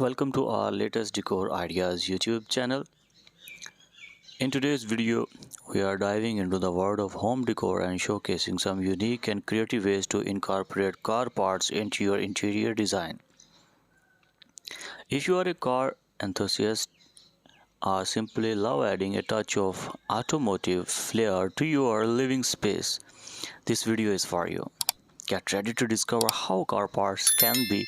Welcome to our latest Decor Ideas YouTube channel. In today's video, we are diving into the world of home decor and showcasing some unique and creative ways to incorporate car parts into your interior design. If you are a car enthusiast or simply love adding a touch of automotive flair to your living space, this video is for you. Get ready to discover how car parts can be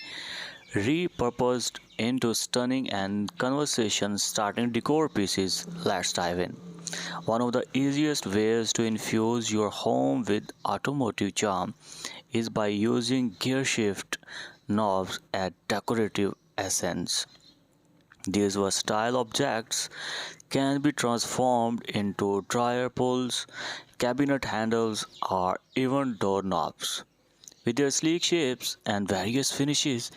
repurposed into stunning and conversation-starting decor pieces. Let's dive in. One of the easiest ways to infuse your home with automotive charm is by using gear shift knobs as decorative essence. These versatile objects can be transformed into dryer pulls, cabinet handles, or even doorknobs. With their sleek shapes and various finishes,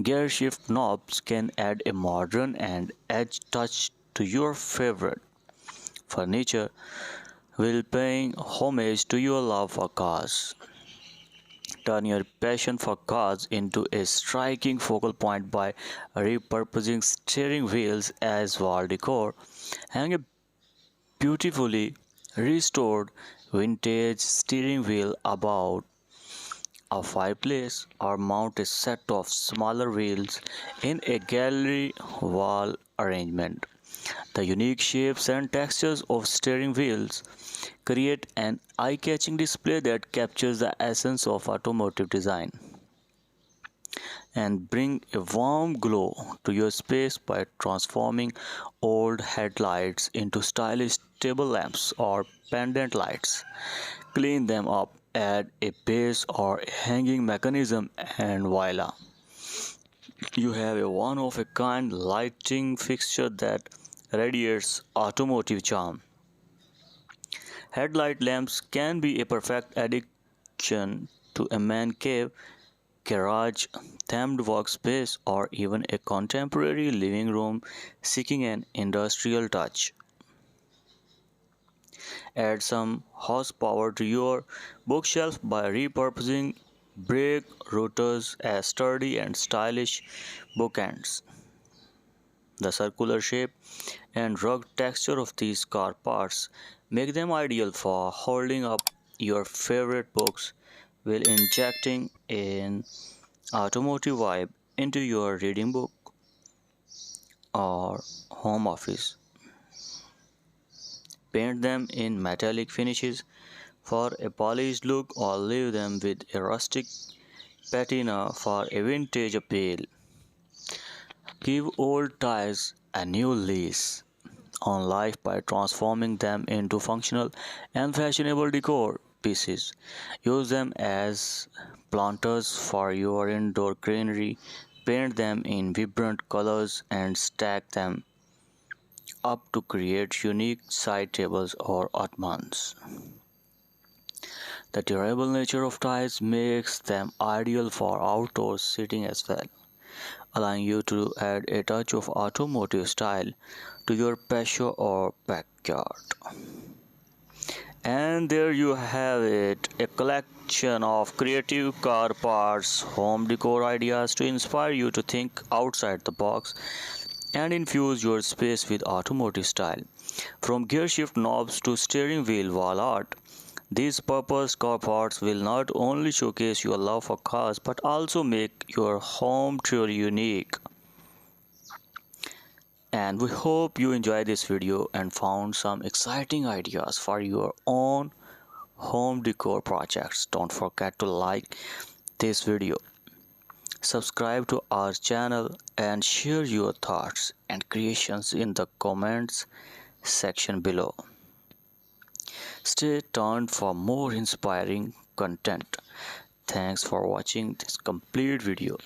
gear shift knobs can add a modern and edge touch to your favorite furniture while paying homage to your love for cars. Turn your passion for cars into a striking focal point by repurposing steering wheels as wall decor. Hang a beautifully restored vintage steering wheel about a fireplace or mount a set of smaller wheels in a gallery wall arrangement. The unique shapes and textures of steering wheels create an eye-catching display that captures the essence of automotive design and bring a warm glow to your space by transforming old headlights into stylish table lamps or pendant lights. Clean them up, add a base or a hanging mechanism, and voila! You have a one-of-a-kind lighting fixture that radiates automotive charm. Headlight lamps can be a perfect addition to a man cave, garage, themed workspace, or even a contemporary living room seeking an industrial touch. Add some horsepower to your bookshelf by repurposing brake rotors as sturdy and stylish bookends. The circular shape and rugged texture of these car parts make them ideal for holding up your favorite books while injecting an automotive vibe into your reading book or home office. Paint them in metallic finishes for a polished look or leave them with a rustic patina for a vintage appeal. Give old ties a new lease on life by transforming them into functional and fashionable decor pieces. Use them as planters for your indoor greenery, paint them in vibrant colors, and stack them up to create unique side tables or ottomans. The durable nature of ties makes them ideal for outdoor seating as well, allowing you to add a touch of automotive style to your patio or backyard. And there you have it, a collection of creative car parts, home decor ideas to inspire you to think outside the box and infuse your space with automotive style. From gear shift knobs to steering wheel wall art, these purpose car parts will not only showcase your love for cars but also make your home truly unique. And we hope you enjoyed this video and found some exciting ideas for your own home decor projects. Don't forget to like this video, subscribe to our channel, and share your thoughts and creations in the comments section below. Stay tuned for more inspiring content. Thanks for watching this complete video.